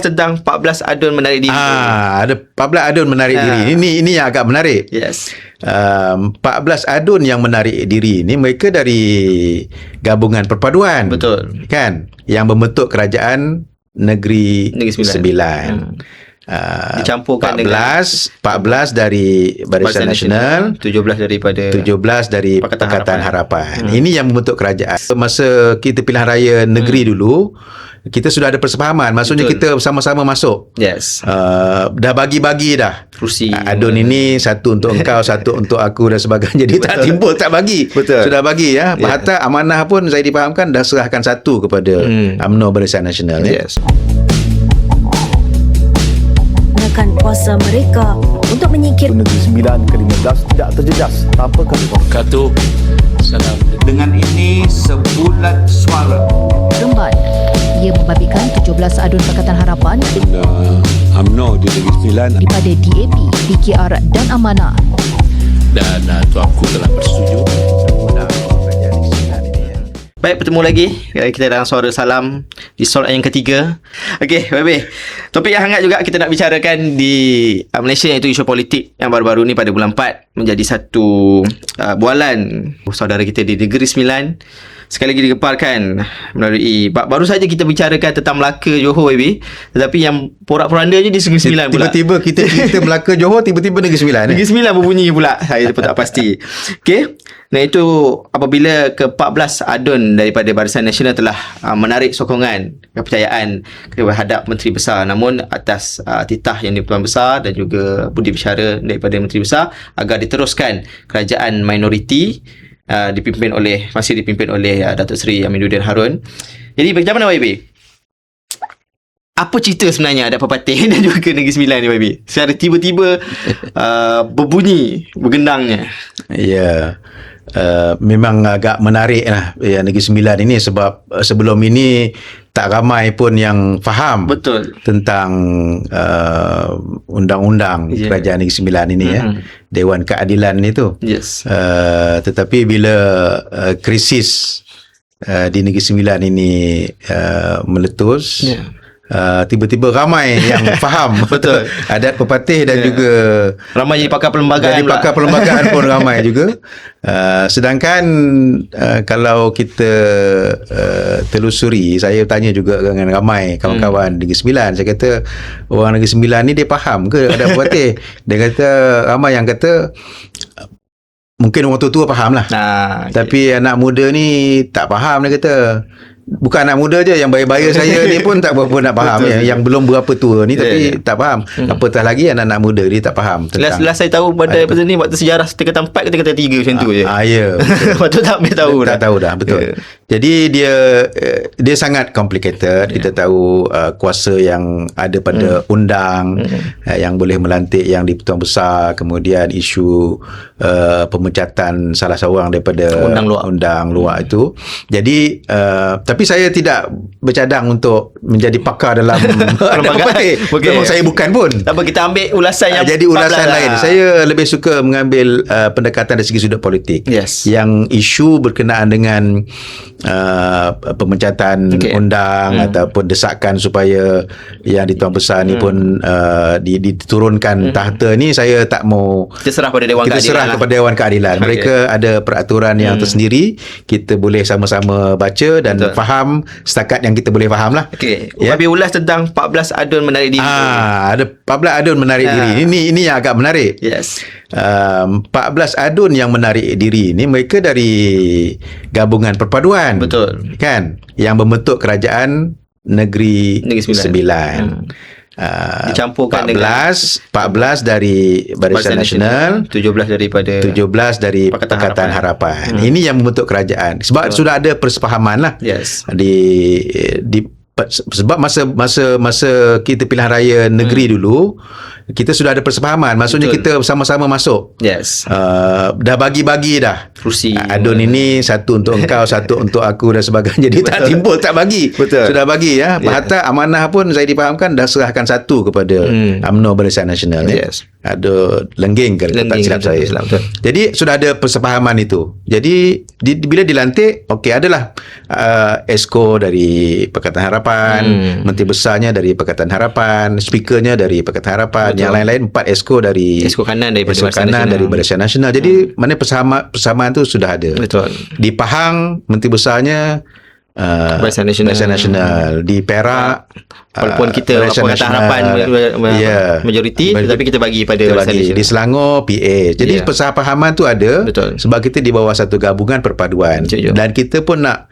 tentang 14 adun menarik diri. Ada 14 adun menarik diri. Ini yang agak menarik. Yes. 14 adun yang menarik diri ini mereka dari gabungan perpaduan. Betul. Kan? Yang membentuk kerajaan Negeri Sembilan. Dicampurkan 14 dari Barisan Nasional, 17 daripada 17 dari Pakatan Harapan. Ini yang membentuk kerajaan. Masa kita pilihan raya negeri dulu, kita sudah ada persefahaman. Maksudnya kita sama-sama masuk. Yes. Dah bagi-bagi dah. Kerusi. Adun ini satu untuk engkau, satu untuk aku dan sebagainya. Jadi tak timbul, tak bagi. Betul. Sudah bagi ya. Hatta amanah pun saya difahamkan dah serahkan satu kepada UMNO Barisan Nasional. Yes. Gunakan kuasa mereka untuk menyingkir Negeri Sembilan ke-15 tidak terjejas tanpa Katu salam. Dengan ini sebulat suara Remban. Ia membabitkan 17 adun Pakatan Harapan UMNO di Negeri Sembilan daripada DAP, PKR dan Amanah. dan tuanku telah bersetuju. Baik, bertemu lagi kita dalam Suara Salam di soalan yang ketiga. Okey, baik. Topik yang hangat juga kita nak bicarakan di Malaysia, iaitu isu politik yang baru-baru ni pada bulan 4 menjadi satu bualan saudara kita di Negeri Sembilan sekali lagi digemparkan melalui baru saja kita bicarakan tentang Melaka Johor, baby, tetapi yang porak-porandanya di Negeri Sembilan pula. Tiba-tiba kita Melaka Johor, tiba-tiba Negeri Sembilan. Negeri Sembilan berbunyi pula. Saya pun tak pasti. Okey. Dan itu apabila ke-14 adun daripada Barisan Nasional telah menarik sokongan kepercayaan terhadap Menteri Besar, namun atas titah Yang di-Pertuan Besar dan juga budi bicara daripada Menteri Besar agar diteruskan kerajaan minoriti masih dipimpin oleh Datuk Seri Aminuddin Harun. Jadi macam mana, YB? Apa cerita sebenarnya Adat Pepatih dan juga Negeri Sembilan ni, YB? Secara tiba-tiba berbunyi, bergendangnya. Ya. Memang agak menarik lah Negeri Sembilan ini, sebab sebelum ini tak ramai pun yang faham Betul. tentang undang-undang kerajaan Negeri Sembilan ini, Dewan Keadilan itu. Yes. Tetapi bila krisis di Negeri Sembilan ini meletus, tiba-tiba ramai yang faham Betul. adat pepatih dan juga ramai jadi pakar perlembagaan. Jadi pakar perlembagaan pun ramai juga. Sedangkan kalau kita telusuri, saya tanya juga dengan ramai kawan-kawan Negeri Sembilan, saya kata orang Negeri Sembilan ni dia faham ke adat pepatih? Dia kata ramai yang kata mungkin orang tua-tua faham lah. Tapi anak muda ni tak faham, dia kata. Bukan anak muda je, yang bayar-bayar saya ni pun tak berapa nak faham. Yang belum berapa tua ni tapi tak faham. Apatah lagi anak-anak muda dia tak faham tentang. Last saya tahu pada episode ni waktu sejarah tingkatan 4 ke tingkatan 3 macam tu je. Ya. Lepas tu tak boleh tahu dah. Tak tahu dah, betul. Jadi dia sangat complicated. Kita tahu kuasa yang ada pada undang yang boleh melantik Yang di-Pertuan Besar, kemudian isu pemecatan salah seorang daripada undang luar itu. Jadi tapi saya tidak bercadang untuk menjadi pakar dalam perlembagaan. Saya bukan pun. Tak apa, kita ambil ulasan yang jadi ulasan lain. Saya lebih suka mengambil pendekatan dari segi sudut politik. Yang isu berkenaan dengan pemecatan undang ataupun desakan supaya Yang di-Pertuan Besar ni pun diturunkan tahta ni, saya tak mau. Kita serah pada Dewan Keadilan. Kita serah kepada Dewan Keadilan. Mereka ada peraturan yang tersendiri. Kita boleh sama-sama baca dan faham setakat yang kita boleh faham lah. Okey. Habis ulas tentang 14 adun menarik diri. Ada 14 adun menarik diri. Ini yang agak menarik. Yes. 14 adun yang menarik diri ini mereka dari gabungan perpaduan. Betul. Kan? Yang membentuk kerajaan Negeri Sembilan. Dicampurkan 14 dari Barisan Nasional, 17 daripada 17 dari Pakatan Harapan. Ini yang membentuk kerajaan. Sebab sudah ada persefahaman lah. Yes. Sebab masa kita pilihan raya negeri dulu, kita sudah ada persefahaman. Maksudnya kita sama-sama masuk. Yes. Dah bagi-bagi dah. Kerusi. Adun ini satu untuk engkau, satu untuk aku dan sebagainya. Jadi tak timbul, tak bagi. Sudah bagi ya. Hatta amanah pun saya difahamkan dah serahkan satu kepada UMNO Barisan Nasional. Yes. ada lengging ke, tak Lengging, silap betul, saya. silap, betul. Jadi sudah ada persefahaman itu. Jadi bila dilantik, okey, adalah Esko dari Pakatan Harapan, Menteri Besarnya dari Pakatan Harapan, Speakernya dari Pakatan Harapan, Betul. yang lain-lain 4 Esko dari Esko kanan daripada Esko Barisan kanan Nasional. dari Barisan Nasional. Jadi mana persamaan tu sudah ada. Betul. Di Pahang, Menteri Besarnya Barisan Nasional. Barisan Nasional. Di Perak, Walaupun kita Barisan Pakatan Nasional. Harapan Ya. majoriti, tetapi kita bagi pada kita Barisan bagi. Nasional. Di Selangor PA. Jadi Ya. persefahaman tu ada. Betul. Sebab kita di bawah satu gabungan perpaduan. Setuju. Dan kita pun nak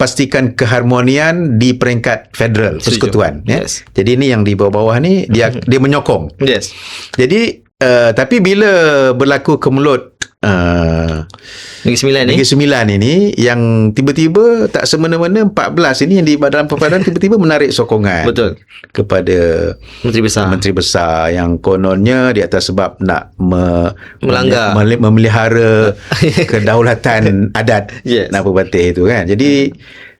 pastikan keharmonian di peringkat federal, Setuju. persekutuan, ya. Yes. Jadi ni yang di bawah-bawah ni dia menyokong. Yes. Jadi tapi bila berlaku kemelut Negeri Sembilan ni. Negeri Sembilan ini yang tiba-tiba tak semena-mena 14 ini yang di dalam perpaduan tiba-tiba menarik sokongan Betul. kepada Menteri Besar. Menteri Besar yang kononnya di atas sebab nak Melanggar. memelihara kedaulatan adat Yes. Napa Batih itu kan. Jadi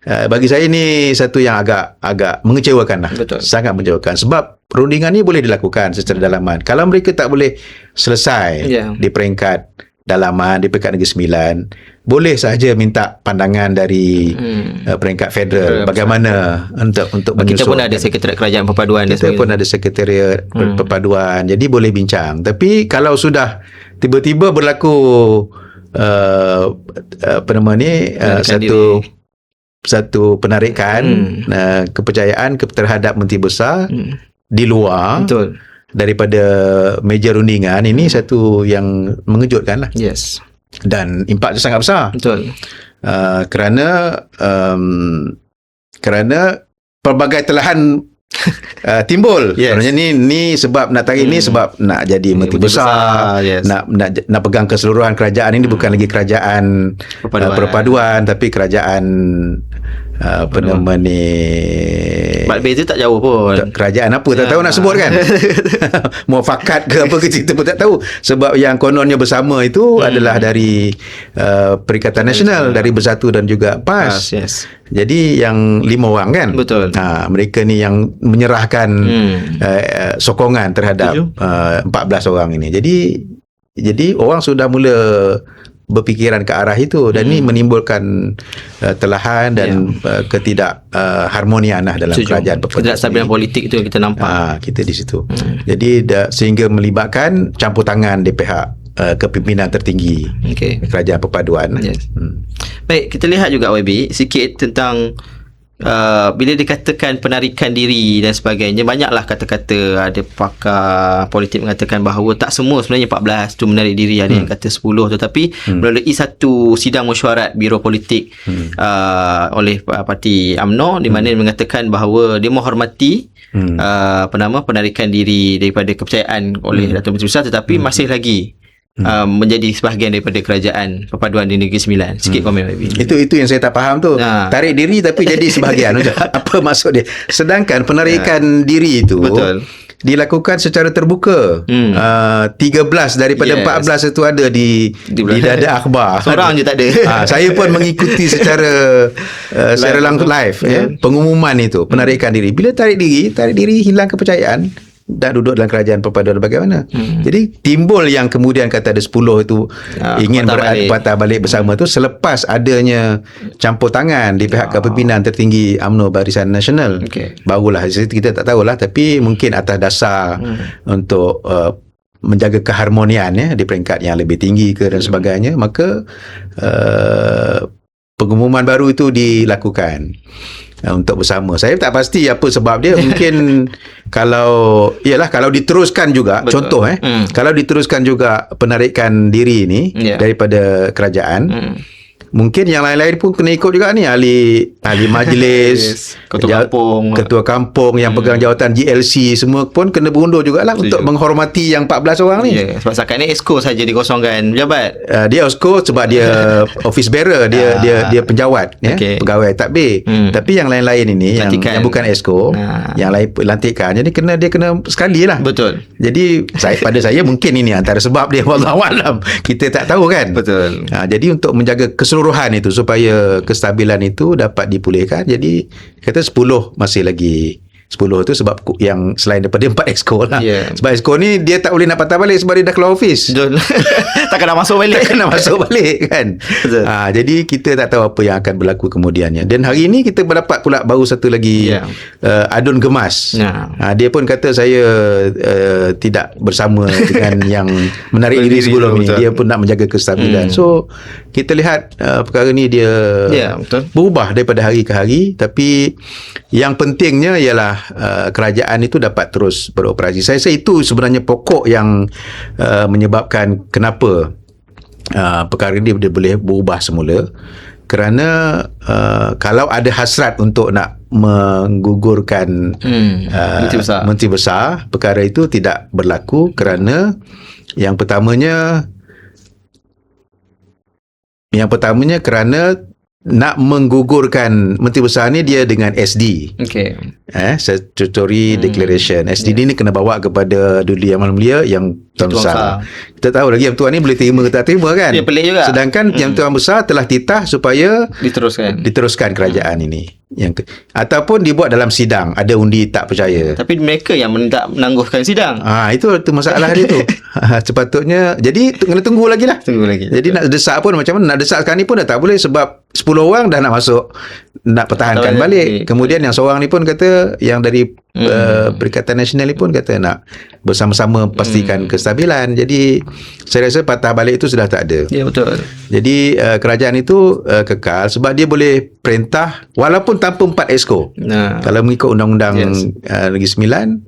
bagi saya ni satu yang agak mengecewakan lah. Betul. Sangat mengecewakan sebab perundingan ni boleh dilakukan secara dalaman. Kalau mereka tak boleh selesai Ya. di peringkat dalaman, di peringkat Negeri Sembilan, boleh sahaja minta pandangan dari peringkat federal bagaimana untuk Kita pun menyusun. ada Sekretariat Kerajaan Perpaduan dan Kita pun sebagainya. ada sekretariat perpaduan. Jadi boleh bincang. Tapi kalau sudah tiba-tiba berlaku Penarikan satu penarikan kepercayaan terhadap Menteri Besar di luar Betul. daripada meja rundingan, ini satu yang mengejutkan lah. Yes. Dan impak dia sangat besar. Betul. Kerana pelbagai telahan timbul. Yes. Sebenarnya ni sebab nak tarik ni sebab nak jadi Menteri Besar, yes. nak pegang keseluruhan kerajaan ini, bukan lagi kerajaan perpaduan tapi kerajaan apa nama ni, Balbez tu tak jauh pun. kerajaan apa tak tahu nak sebut kan. Muafakat ke apa ke kita pun tak tahu. Sebab yang kononnya bersama itu adalah dari Perikatan Nasional, dari Bersatu dan juga PAS. Yes. Jadi yang 5 orang kan. Betul. Mereka ni yang menyerahkan sokongan terhadap Setuju. 14 orang ini. Jadi orang sudah mula berfikiran ke arah itu, dan ini menimbulkan telahan dan ketidak harmonian lah dalam Setuju. kerajaan perpaduan Ketidakstabilan sendiri. politik tu yang kita nampak. Kita di situ. Jadi sehingga melibatkan campur tangan di pihak kepimpinan tertinggi Okey. kerajaan perpaduan. Yes. Baik, kita lihat juga YB sikit tentang bila dikatakan penarikan diri dan sebagainya, banyaklah kata-kata. Ada pakar politik mengatakan bahawa tak semua sebenarnya 14 tu menarik diri, ada yang kata 10, tetapi melalui satu sidang mesyuarat Biro Politik oleh parti UMNO, di mana dia mengatakan bahawa dia menghormati penarikan diri daripada kepercayaan oleh Datuk Menteri Besar, tetapi masih lagi menjadi sebahagian daripada kerajaan perpaduan di Negeri Sembilan. Sikit komen YB. Itu yang saya tak faham tu. Tarik diri tapi jadi sebahagian. Apa maksud dia? Sedangkan penarikan diri itu Betul. dilakukan secara terbuka. 13 daripada 14 itu ada di dada akhbar. Seorang je tak ada. Saya pun mengikuti secara langsung live pengumuman itu, penarikan diri. Bila tarik diri hilang kepercayaan dan duduk dalam kerajaan perpaduan bagaimana. Jadi timbul yang kemudian kata ada 10 itu ingin patah balik bersama tu selepas adanya campur tangan di pihak kepimpinan tertinggi UMNO Barisan Nasional. Barulah kita tak tahulah, tapi mungkin atas dasar untuk menjaga keharmonian di peringkat yang lebih tinggi ke dan sebagainya, maka pengumuman baru itu dilakukan untuk bersama. Saya tak pasti apa sebab dia. Mungkin kalau diteruskan juga, betul. Contoh kalau diteruskan juga penarikan diri ini daripada kerajaan, mungkin yang lain-lain pun kena ikut juga ni, ahli majlis, ketua kampung yang pegang jawatan GLC semua pun kena berundur jugalah untuk menghormati yang 14 orang ni. Sebab setakat ni Esko saja dikosongkan pejabat. Dia Esko sebab dia office bearer, dia penjawat, pegawai takbir. Tapi yang lain-lain ini yang bukan Esko, yang lain lantikan. Jadi dia kena sekali lah. Betul. Jadi pada saya mungkin ini antara sebab dia, wallahualam. Kita tak tahu kan. Betul. Jadi untuk menjaga keseluruhan itu supaya kestabilan itu dapat dipulihkan, jadi kata 10 masih lagi 10 tu sebab yang selain daripada 4 exco lah. Ya. Sebab exco ni dia tak boleh nak patah balik sebab dia dah keluar office. Betul. Takkan nak masuk balik. Takkan nak masuk balik kan. Betul. Jadi kita tak tahu apa yang akan berlaku kemudiannya. Dan hari ni kita mendapat pula baru satu lagi adun gemas. Dia pun kata saya tidak bersama dengan yang menarik diri sebelum ni. Dia pun nak menjaga kestabilan. So kita lihat perkara ni dia betul. berubah daripada hari ke hari, tapi yang pentingnya ialah kerajaan itu dapat terus beroperasi. Saya rasa itu sebenarnya pokok yang menyebabkan kenapa perkara ini dia boleh berubah semula, kerana kalau ada hasrat untuk nak menggugurkan menteri besar, perkara itu tidak berlaku kerana yang pertamanya kerana nak menggugurkan menteri besar ni dia dengan SD. Okey. Statutory Declaration. SD ni kena bawa kepada Duli Yang Mulia yang Tuan Besar. Kita tahu lagi yang Tuan ni boleh terima ke tak terima kan. Dia pelik juga. Sedangkan yang Tuan Besar telah titah supaya diteruskan kerajaan ini. Ataupun dibuat dalam sidang, ada undi tak percaya. Tapi mereka yang menangguhkan sidang. Itu masalah dia tu. Sepatutnya, jadi kena tunggu lagi lah. Jadi nak desak pun macam mana, nak desak sekarang ni pun dah tak boleh sebab 10 orang dah nak masuk, nak pertahankan balik. Kemudian yang seorang ni pun kata, yang dari Perikatan Nasional ni pun kata nak bersama-sama pastikan kestabilan. Jadi saya rasa patah balik itu sudah tak ada. Ya, betul. Jadi kerajaan itu kekal sebab dia boleh perintah walaupun tanpa 4 exco. Kalau mengikut Undang-Undang Negeri Sembilan,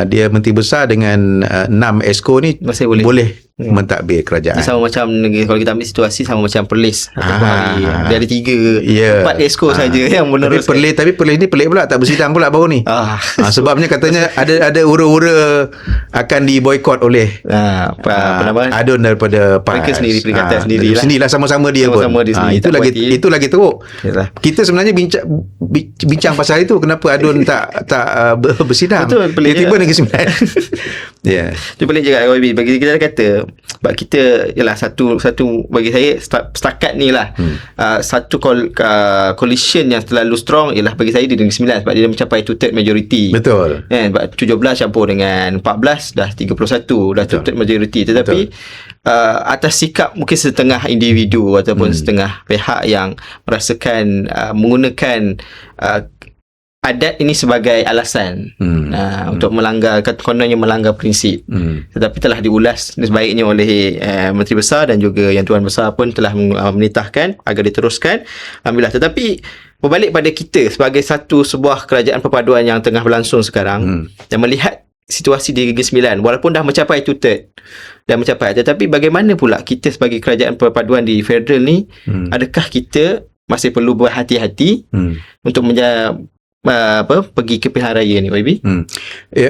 dia menteri besar dengan 6 exco ni masih boleh mentadbir kerajaan. Sama macam kalau kita ambil situasi sama macam Perlis. Dia ada 4 exco saja yang meneruskan. Tapi Perlis ni pelik pula, tak bersidang pula baru ni. Sebabnya katanya ada ura-ura akan diboikot oleh adun daripada mereka sendiri, Perikatan sendirilah sama-sama dia pun. Itu lagi teruk. Kita sebenarnya bincang pasal itu, kenapa adun tak bersidang. Betul, tiba-tiba Negeri Sembilan. Itu pelik juga bagi kita kata, sebab kita ialah satu bagi saya setakat ni lah satu coalition yang terlalu strong ialah bagi saya di Negeri Sembilan, sebab dia mencapai 2/3 majority. Betul. Sebab 17 campur dengan 14 dah 31, dah 2/3 majority. Tetapi atas sikap mungkin setengah individu ataupun setengah pihak yang merasakan menggunakan adat ini sebagai alasan untuk melanggar, kononnya melanggar prinsip. Tetapi telah diulas sebaiknya oleh Menteri Besar dan juga yang Tuan Besar pun telah menitahkan agar diteruskan. Alhamdulillah. Tetapi berbalik pada kita sebagai sebuah kerajaan perpaduan yang tengah berlangsung sekarang dan melihat situasi di Negeri Sembilan, walaupun dah mencapai 2/3 dah mencapai, tetapi bagaimana pula kita sebagai kerajaan perpaduan di federal ni, adakah kita masih perlu berhati-hati untuk pergi ke pilihan raya ni, YB?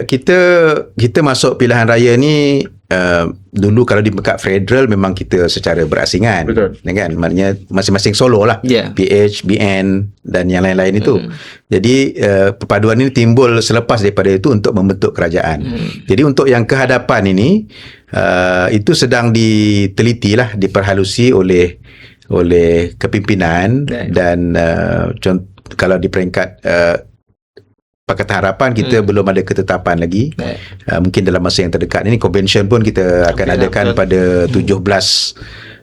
Kita masuk pilihan raya ni dulu kalau di pekat federal memang kita secara berasingan. Betul. Kan? Maknanya masing-masing solo lah. PH, BN dan yang lain-lain itu. Jadi perpaduan ini timbul selepas daripada itu untuk membentuk kerajaan. Jadi untuk yang kehadapan ini itu sedang diteliti lah, diperhalusi oleh kepimpinan dan kalau di peringkat Pakatan Harapan kita belum ada ketetapan lagi. Mungkin dalam masa yang terdekat ini convention pun kita akan adakan pada 17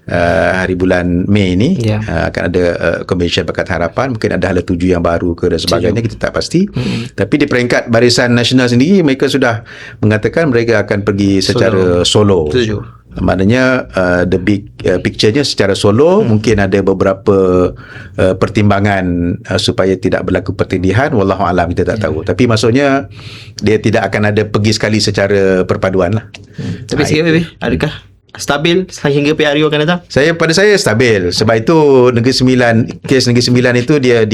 hari bulan Mei ni. Akan ada convention Pakatan Harapan, mungkin ada hala 7 yang baru ke dan sebagainya, kita tak pasti. Tapi di peringkat Barisan Nasional sendiri mereka sudah mengatakan mereka akan pergi secara solo. Maknanya the big picture-nya secara solo. Mungkin ada beberapa pertimbangan supaya tidak berlaku pertindihan, wallahu alam, kita tak tahu. Tapi maksudnya dia tidak akan ada pergi sekali secara perpaduan lah. Tapi sikit adakah stabil sehingga PRU akan datang? Pada saya stabil. Sebab itu kes Negeri Sembilan itu dia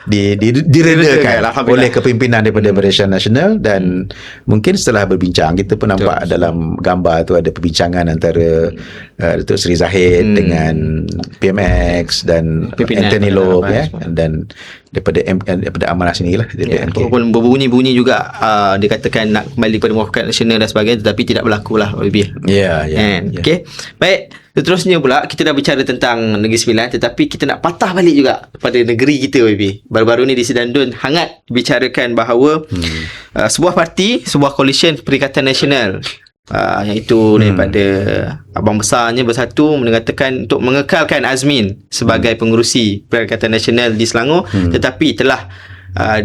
diredakan oleh kepimpinan daripada Barisan Nasional. Dan mungkin setelah berbincang, kita pun nampak dalam gambar tu ada perbincangan antara Datuk Seri Zahid dengan PMX dan Anthony Loh dan daripada Amanah sini lah. Walaupun berbunyi-bunyi juga dikatakan nak kembali kepada Muafakat Nasional dan sebagainya, tetapi tidak berlaku lah. Okay. Baik, Seterusnya pula, kita dah bicara tentang Negeri Sembilan, tetapi kita nak patah balik juga pada negeri kita, YB. Baru-baru ni di Sedan Dun hangat bicarakan bahawa sebuah parti, sebuah coalition Perikatan Nasional, iaitu daripada abang besarnya bersatu mengatakan untuk mengekalkan Azmin sebagai pengerusi Perikatan Nasional di Selangor, tetapi telah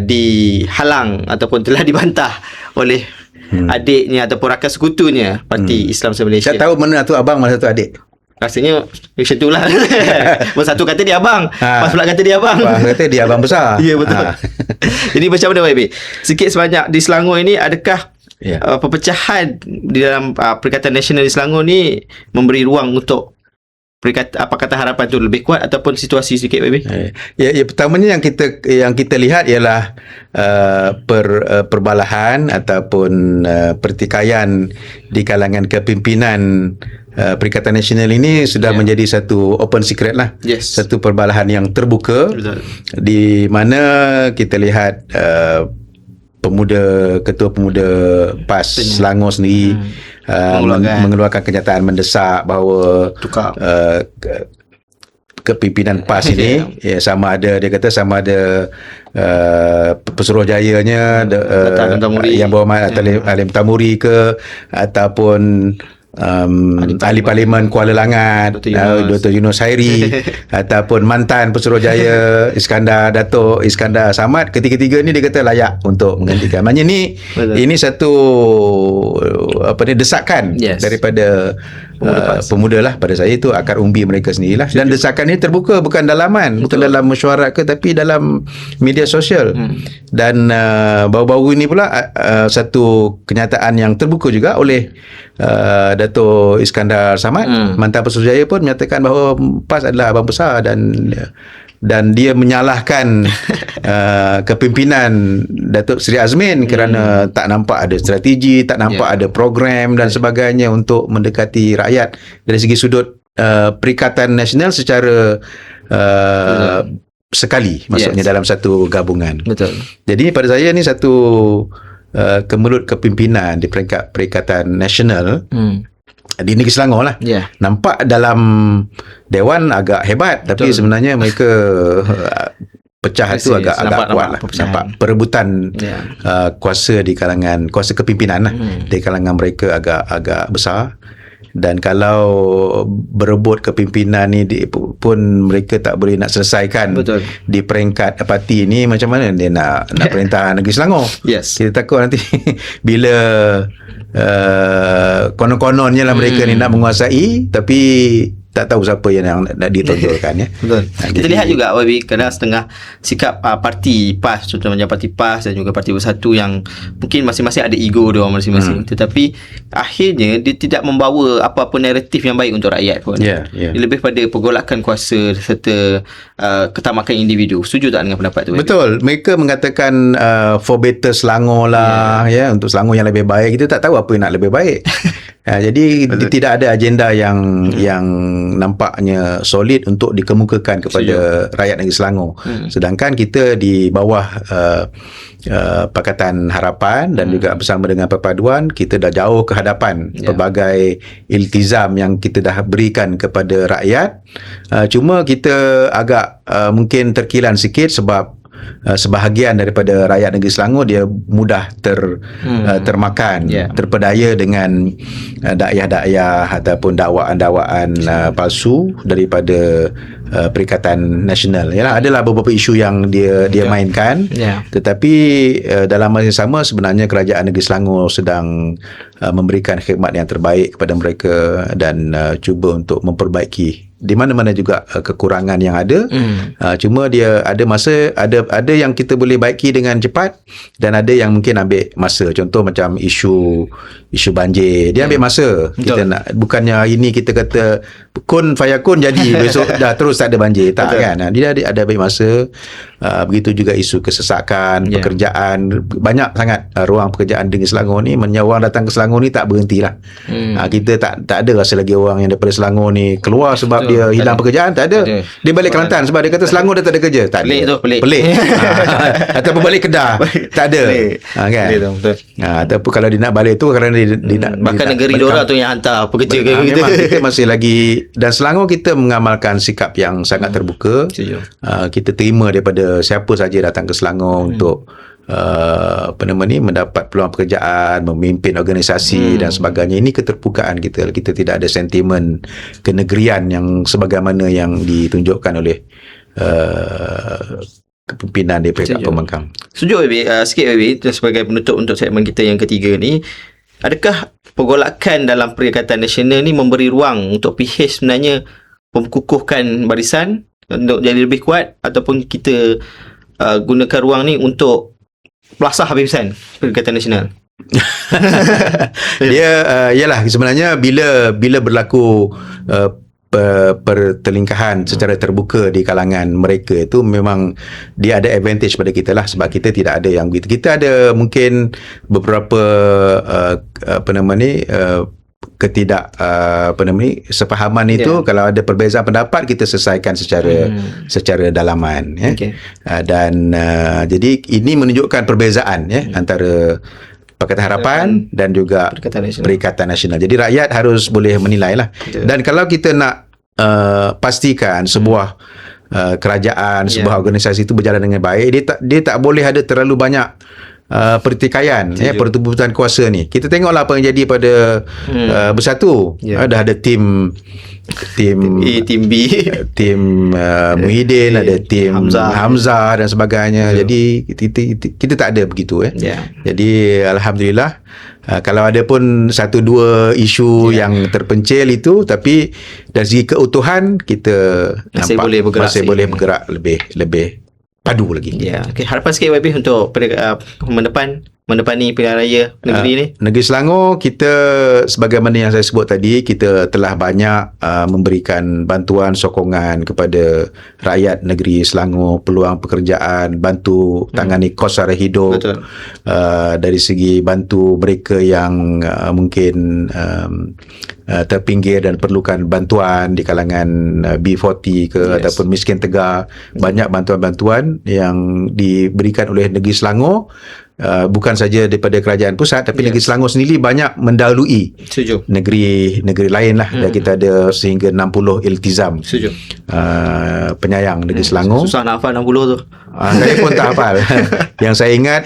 dihalang ataupun telah dibantah oleh adiknya ataupun rakan sekutunya Parti Islam Malaysia. Tak tahu mana tu abang, mana tu adik. Rasanya macam tu lah. Satu kata dia abang, pas pula kata dia abang. Abang kata dia abang besar. Ya, betul. Jadi macam mana YB? Sikit sebanyak di Selangor ini, adakah perpecahan di dalam Perikatan Nasional di Selangor ni memberi ruang untuk Pakatan Harapan tu lebih kuat ataupun situasi sikit, YB? Ya, pertamanya yang kita lihat ialah perbalahan ataupun pertikaian di kalangan kepimpinan Perikatan Nasional ini sudah menjadi satu open secret lah. Satu perbalahan yang terbuka. Betul. Di mana kita lihat Ketua Pemuda PAS Selangor sendiri mengeluarkan kenyataan mendesak bahawa kepimpinan PAS ini sama ada, dia kata sama ada Pesuruhjayanya yang bawa Alim Tamuri ke, ataupun ahli Parlimen Kuala Langat Dr. Yunus Hairi ataupun mantan Pesuruhjaya Datuk Iskandar Samad, ketiga-tiga ni dia kata layak untuk menggantikan. Maknanya ini satu desakan daripada pemuda lah. Pada saya itu akar umbi mereka sendirilah. Dan desakan ini terbuka, bukan dalaman, bukan dalam mesyuarat ke, tapi dalam media sosial. Dan baru-baru ini pula satu kenyataan yang terbuka juga oleh Dato' Iskandar Samad, mantan Pesuruhjaya, pun menyatakan bahawa PAS adalah abang besar dan dia menyalahkan kepimpinan Datuk Seri Azmin kerana tak nampak ada strategi, tak nampak ada program dan sebagainya untuk mendekati rakyat dari segi sudut Perikatan Nasional secara sekali, maksudnya dalam satu gabungan. Betul. Jadi pada saya ni satu kemelut kepimpinan di peringkat Perikatan Nasional di Negeri Selangor lah. Nampak dalam Dewan agak hebat, tapi sebenarnya mereka pecah itu agak kuat lah. Nampak perebutan kuasa di kalangan, kuasa kepimpinan lah, di kalangan mereka agak besar. Dan kalau berebut kepimpinan ni pun mereka tak boleh nak selesaikan. Di peringkat parti ni, macam mana dia nak perintah Negeri Selangor? Kita takut nanti bila konon-kononnya lah mereka ni nak menguasai, tapi tak tahu siapa yang nak ditonjolkan. Betul. Kita lihat juga YB, kadang setengah sikap parti PAS, contohnya parti PAS dan juga parti Bersatu, yang mungkin masing-masing ada ego dia orang masing-masing, tetapi akhirnya dia tidak membawa apa-apa naratif yang baik untuk rakyat pun. Dia lebih pada pergolakan kuasa serta ketamakan individu. Setuju tak dengan pendapat tu? Betul. Mereka mengatakan for better Selangor lah, untuk Selangor yang lebih baik. Kita tak tahu apa yang nak lebih baik. Jadi tidak ada agenda yang nampaknya solid untuk dikemukakan kepada rakyat negeri Selangor. Sedangkan kita di bawah Pakatan Harapan dan juga bersama dengan Perpaduan, kita dah jauh ke hadapan pelbagai iltizam yang kita dah berikan kepada rakyat. Cuma kita agak mungkin terkilan sikit sebab sebahagian daripada rakyat negeri Selangor dia mudah termakan, terpedaya dengan dakwah-dakwah ataupun dakwaan-dakwaan palsu daripada Perikatan Nasional. Adalah beberapa isu yang dia mainkan, tetapi dalam masa yang sama sebenarnya kerajaan negeri Selangor sedang memberikan khidmat yang terbaik kepada mereka dan cuba untuk memperbaiki di mana-mana juga kekurangan yang ada. Cuma dia ada masa, ada yang kita boleh baiki dengan cepat dan ada yang mungkin ambil masa. Contoh macam isu banjir, dia ambil masa. Kita nak, bukannya hari ni kita kata kun fayakun jadi besok dah terus tak ada banjir, tak kan. Dia ada ambil masa. begitu juga isu kesesakan, Ya. pekerjaan, banyak sangat ruang pekerjaan di Negeri Selangor ni. Orang datang ke Selangor ni tak berhentilah. Kita tak ada rasa lagi orang yang daripada Selangor ni keluar sebab Betul. dia Tak hilang ada. pekerjaan, tak ada. Tak ada. Dia balik Kelantan sebab dia kata Selangor dah tak ada kerja. Tak Pelik ada. tu, pelik. Ataupun balik Kedah, tak ada. Pelik. Kan? Pelik tu, betul. Ataupun kalau dia nak balik tu kerana dia nak Bahkan dia nak negeri balik diorang tu yang hantar pekerja ke kita. memang kita masih lagi, dan Selangor kita mengamalkan sikap yang sangat terbuka. Setuju. Kita terima daripada siapa saja datang ke Selangor untuk mendapat peluang pekerjaan, memimpin organisasi dan sebagainya. Ini keterbukaan kita. Kita tidak ada sentimen kenegerian yang sebagaimana yang ditunjukkan oleh kepimpinan daripada Setuju. pembangkang. Setuju Baby, sikit Baby, sebagai penutup untuk segmen kita yang ketiga ni, adakah pergolakan dalam Perikatan Nasional ni memberi ruang untuk PH sebenarnya memkukuhkan barisan untuk jadi lebih kuat, ataupun kita gunakan ruang ni untuk belasah habisan Perikatan Nasional? Dia ialah sebenarnya bila berlaku pertelingkahan secara terbuka di kalangan mereka, itu memang dia ada advantage pada kita lah, sebab kita tidak ada yang begitu. Kita ada mungkin beberapa sepahaman itu. Kalau ada perbezaan pendapat, kita selesaikan secara dalaman, ya. Okey. Dan jadi ini menunjukkan perbezaan, ya, antara Pakatan Harapan dan juga Perikatan Nasional. Perikatan Nasional. Jadi rakyat harus boleh menilai lah. Dan kalau kita nak pastikan sebuah kerajaan, sebuah organisasi itu berjalan dengan baik, dia tak boleh ada terlalu banyak pertikaian, pertubuhan kuasa ni. Kita tengoklah apa yang jadi pada Bersatu. Dah ada tim A, tim B, tim Muhyiddin, ada tim Hamzah dan sebagainya. Jadi kita tak ada begitu, Jadi alhamdulillah, kalau ada pun satu dua isu yang terpencil itu, tapi dari segi keutuhan kita Masih nampak boleh bergerak masih sikit. boleh bergerak lebih padu lagi. Ya, okay. Harapan sikit YB untuk mendepani pilihan raya negeri ni. Negeri Selangor, kita sebagaimana yang saya sebut tadi, kita telah banyak memberikan bantuan sokongan kepada rakyat negeri Selangor, peluang pekerjaan, bantu tangani kos sara hidup. Betul. Dari segi bantu mereka yang mungkin terpinggir dan perlukan bantuan di kalangan B40 ke ataupun miskin tegar. Banyak bantuan-bantuan yang diberikan oleh negeri Selangor, bukan saja daripada kerajaan pusat, tapi negeri Selangor sendiri banyak mendahului Setuju. negeri lain lah. Dan kita ada sehingga 60 iltizam Setuju. penyayang negeri Selangor. Susah nak hafal 60 tu. Saya pun tak hafal. Yang saya ingat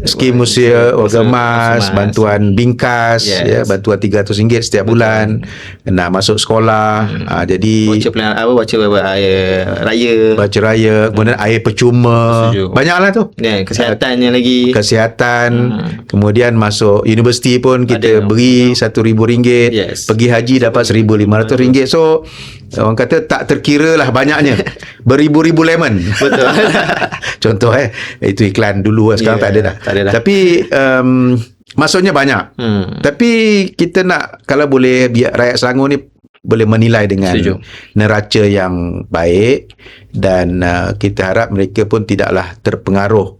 skim usia warga emas, bantuan bingkas, bantuan RM300 setiap bulan, nak masuk sekolah. Jadi Baca raya. baca raya, kemudian air percuma. Setuju. Banyaklah tu. Kesihatannya lagi. Kesihatan, kemudian masuk universiti pun kita Ada. beri RM1,000, Yes. pergi haji dapat RM1,500. So orang kata tak terkira lah banyaknya, beribu-ribu lemon. Betul. Contoh itu iklan dulu, sekarang tak ada dah. tak ada dah. Tapi maksudnya banyak. Tapi kita nak, kalau boleh, biar rakyat Selangor ni boleh menilai dengan Setuju. neraca yang baik, dan kita harap mereka pun tidaklah terpengaruh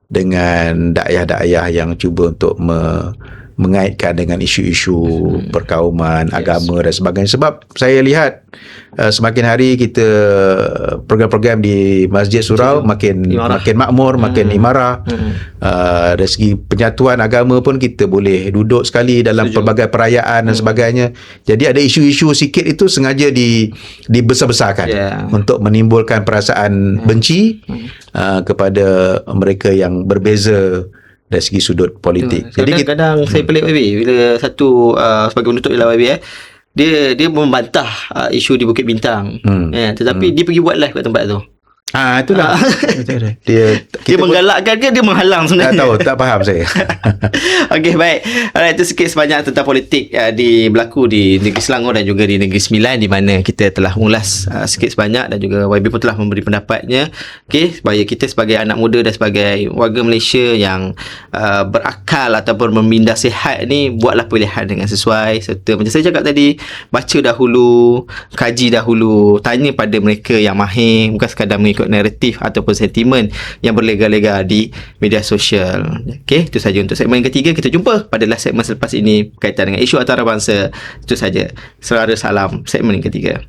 dengan dakwah-dakwah yang cuba untuk mengaitkan dengan isu-isu perkauman, agama dan sebagainya. Sebab saya lihat semakin hari kita program-program di Masjid Surau makin makmur, makin imarah. Dari segi penyatuan agama pun kita boleh duduk sekali dalam pelbagai perayaan dan sebagainya. Jadi ada isu-isu sikit itu sengaja dibesar-besarkan untuk menimbulkan perasaan benci kepada mereka yang berbeza dari segi sudut politik. Jadi kadang-kadang saya pelik YB bila satu sebagai penutup ialah YB dia membantah isu di Bukit Bintang. Tetapi dia pergi buat live kat tempat tu. Itulah. Dia menggalakkan ke dia menghalang sebenarnya? Tak tahu, tak faham saya. Okey, baik. Alright, itu sikit sebanyak tentang politik berlaku di Negeri Selangor dan juga di Negeri Sembilan, di mana kita telah mengulas sikit sebanyak, dan juga YB pun telah memberi pendapatnya. Okey, supaya kita sebagai anak muda dan sebagai warga Malaysia yang berakal ataupun meminda sihat ni, buatlah pilihan dengan sesuai, serta macam saya cakap tadi, baca dahulu, kaji dahulu, tanya pada mereka yang mahir, bukan sekadar mengikut naratif ataupun sentimen yang berlega-lega di media sosial. Okey, itu saja untuk segmen ketiga. Kita jumpa pada segmen selepas ini berkaitan dengan isu antarabangsa. Itu saja. Salam segmen ketiga.